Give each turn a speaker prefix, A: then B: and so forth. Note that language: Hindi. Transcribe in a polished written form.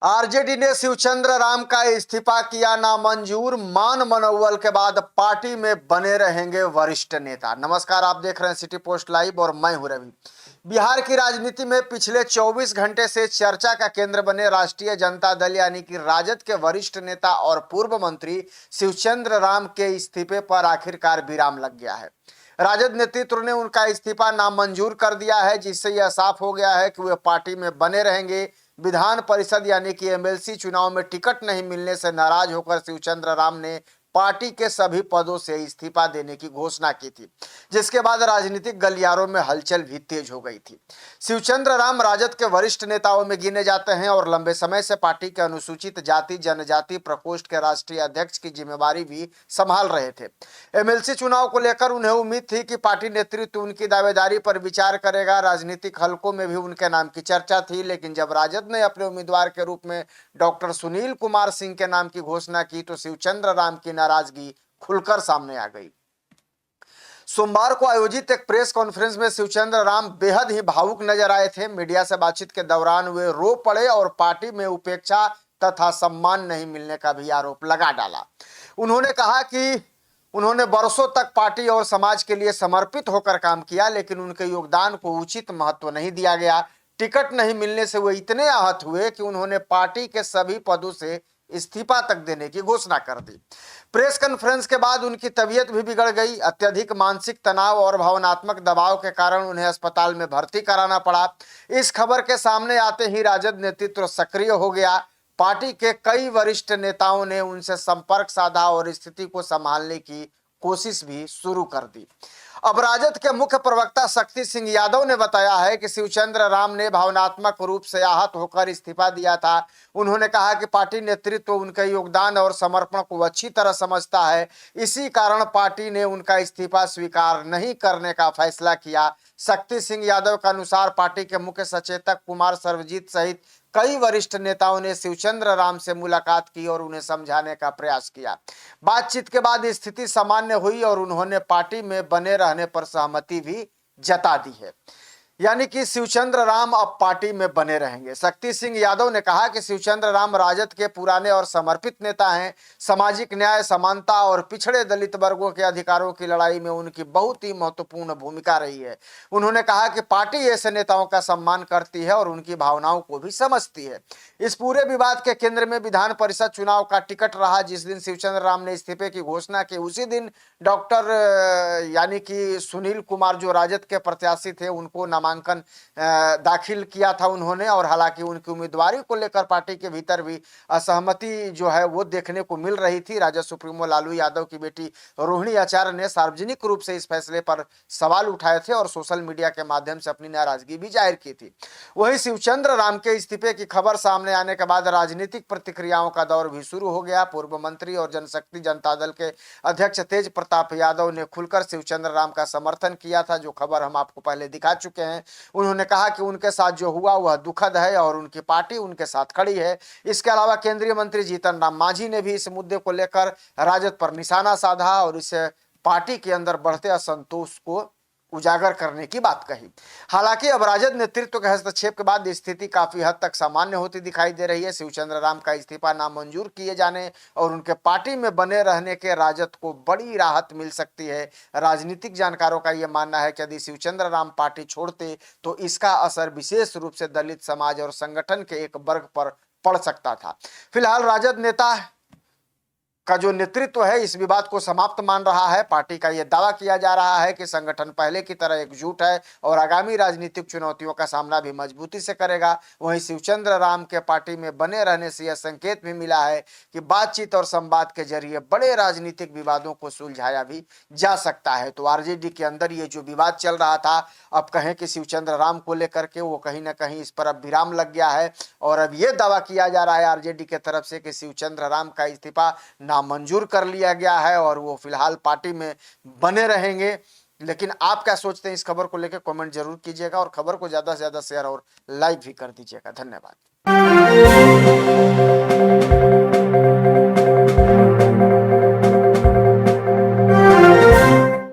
A: आरजेडी ने शिवचंद्र राम का इस्तीफा किया नामंजूर। मान मनोबल के बाद पार्टी में बने रहेंगे वरिष्ठ नेता। नमस्कार, आप देख रहे हैं सिटी पोस्ट लाइव और मैं हूं रवि। बिहार की राजनीति में पिछले 24 घंटे से चर्चा का केंद्र बने राष्ट्रीय जनता दल यानी कि राजद के वरिष्ठ नेता और पूर्व मंत्री शिवचंद्र राम के इस्तीफे पर आखिरकार विराम लग गया है। राजद नेतृत्व ने उनका इस्तीफा नामंजूर कर दिया है, जिससे यह साफ हो गया है कि वे पार्टी में बने रहेंगे। विधान परिषद यानी कि एमएलसी चुनाव में टिकट नहीं मिलने से नाराज होकर शिवचंद्र राम ने पार्टी के सभी पदों से इस्तीफा देने की घोषणा की थी, जिसके बाद राजनीतिक गलियारों में हलचल भी तेज हो गई थी। शिवचंद्र राम राजद के वरिष्ठ नेताओं में गिने जाते हैं और लंबे समय से पार्टी के अनुसूचित जाति जनजाति प्रकोष्ठ के राष्ट्रीय अध्यक्ष की जिम्मेवारी भी संभाल रहे थे। एमएलसी चुनाव को लेकर उन्हें उम्मीद थी कि पार्टी नेतृत्व उनकी दावेदारी पर विचार करेगा। राजनीतिक हलकों में भी उनके नाम की चर्चा थी, लेकिन जब राजद ने अपने उम्मीदवार के रूप में डॉक्टर सुनील कुमार सिंह के नाम की घोषणा की तो शिवचंद्र राम की नाराजगी खुलकर सामने आ गई। सोमवार को आयोजित एक प्रेस कॉन्फ्रेंस में शिवचंद्र राम बेहद ही भावुक नजर आए थे। मीडिया से बातचीत के दौरान वे रो पड़े और पार्टी में उपेक्षा तथा सम्मान नहीं मिलने का भी आरोप लगा डाला। उन्होंने कहा कि उन्होंने बरसों तक पार्टी और समाज के लिए समर्पित होकर काम किया, लेकिन उनके योगदान को उचित महत्व नहीं दिया गया। टिकट नहीं मिलने से वे इतने आहत हुए कि उन्होंने पार्टी के सभी पदों से इस्तीफा तक देने की घोषणा कर दी। प्रेस कॉन्फ्रेंस के बाद उनकी तबीयत भी बिगड़ गई। अत्यधिक मानसिक तनाव और भावनात्मक दबाव के कारण उन्हें अस्पताल में भर्ती कराना पड़ा। इस खबर के सामने आते ही राजद नेतृत्व सक्रिय हो गया। पार्टी के कई वरिष्ठ नेताओं ने उनसे संपर्क साधा और स्थिति को संभालने की कोशिश भी शुरू कर दी। अब राजद के मुख्य प्रवक्ता शक्ति सिंह यादव ने बताया है कि शिवचंद्र राम ने भावनात्मक रूप से आहत होकर इस्तीफा दिया था। उन्होंने कहा कि पार्टी नेतृत्व उनके योगदान और समर्पण को अच्छी तरह समझता है, इसी कारण पार्टी ने उनका इस्तीफा स्वीकार नहीं करने का फैसला किया। शक्ति सिंह यादव के अनुसार पार्टी के मुख्य सचेतक कुमार सर्वजीत सहित कई वरिष्ठ नेताओं ने शिवचंद्र राम से मुलाकात की और उन्हें समझाने का प्रयास किया। बातचीत के बाद स्थिति सामान्य हुई और उन्होंने पार्टी में बने रहने पर सहमति भी जता दी है, यानी कि शिवचंद्र राम अब पार्टी में बने रहेंगे। शक्ति सिंह यादव ने कहा कि शिवचंद्र राम राजद के पुराने और समर्पित नेता हैं। सामाजिक न्याय, समानता और पिछड़े दलित वर्गों के अधिकारों की लड़ाई में उनकी बहुत ही महत्वपूर्ण भूमिका रही है। उन्होंने कहा कि पार्टी ऐसे नेताओं का सम्मान करती है और उनकी भावनाओं को भी समझती है। इस पूरे विवाद के केंद्र में विधान परिषद चुनाव का टिकट रहा। जिस दिन शिवचंद्र राम ने इस्तीफे की घोषणा की, उसी दिन डॉक्टर यानी कि सुनील कुमार जो राजद के प्रत्याशी थे, उनको नामांकन दाखिल किया था उन्होंने। और हालांकि उनकी उम्मीदवारी को लेकर पार्टी के भीतर भी असहमति जो है वो देखने को मिल रही थी। राजद सुप्रीमो लालू यादव की बेटी रोहिणी आचार्य ने सार्वजनिक रूप से इस फैसले पर सवाल उठाए थे और सोशल मीडिया के माध्यम से अपनी नाराजगी भी जाहिर की थी। वहीं शिवचंद्र राम के इस्तीफे की खबर सामने आने के बाद राजनीतिक प्रतिक्रियाओं का दौर भी शुरू हो गया। पूर्व मंत्री और जनशक्ति जनता दल के अध्यक्ष तेज प्रताप यादव ने खुलकर शिवचंद्र राम का समर्थन किया था, जो खबर हम आपको पहले दिखा चुके हैं। उन्होंने कहा कि उनके साथ जो हुआ वह दुखद है और उनकी पार्टी उनके साथ खड़ी है। इसके अलावा केंद्रीय मंत्री जीतन राम मांझी ने भी इस मुद्दे को लेकर राजद पर निशाना साधा और इसे पार्टी के अंदर बढ़ते असंतोष को उजागर करने की बात कही। हालांकि अब राजद नेतृत्व के हस्तक्षेप के बाद स्थिति काफी हद तक सामान्य होती दिखाई दे रही है। शिवचंद्र राम का इस्तीफा नामंजूर किए जाने और उनके पार्टी में बने रहने के राजद को बड़ी राहत मिल सकती है। राजनीतिक जानकारों का यह मानना है कि यदि शिवचंद्र राम पार्टी छोड़ते तो इसका असर विशेष रूप से दलित समाज और संगठन के एक वर्ग पर पड़ सकता था। फिलहाल राजद नेता का जो नेतृत्व है इस विवाद को समाप्त मान रहा है। पार्टी का यह दावा किया जा रहा है कि संगठन पहले की तरह एकजुट है और आगामी राजनीतिक चुनौतियों का सामना भी मजबूती से करेगा। वहीं शिवचंद्र राम के पार्टी में बने रहने से यह संकेत भी मिला है कि बातचीत और संवाद के जरिए बड़े राजनीतिक विवादों को सुलझाया भी जा सकता है। तो आरजेडी के अंदर ये जो विवाद चल रहा था, अब कहें कि शिवचंद्र राम को लेकर के, वो कहीं ना कहीं इस पर अब विराम लग गया है और अब यह दावा किया जा रहा है आरजेडी की तरफ से कि शिवचंद्र राम का इस्तीफा नामंजूर कर लिया गया है और वो फिलहाल पार्टी में बने रहेंगे। लेकिन आप क्या सोचते हैं इस खबर को लेकर कमेंट जरूर कीजिएगा और खबर को ज्यादा से ज्यादा शेयर और लाइक भी कर दीजिएगा। धन्यवाद।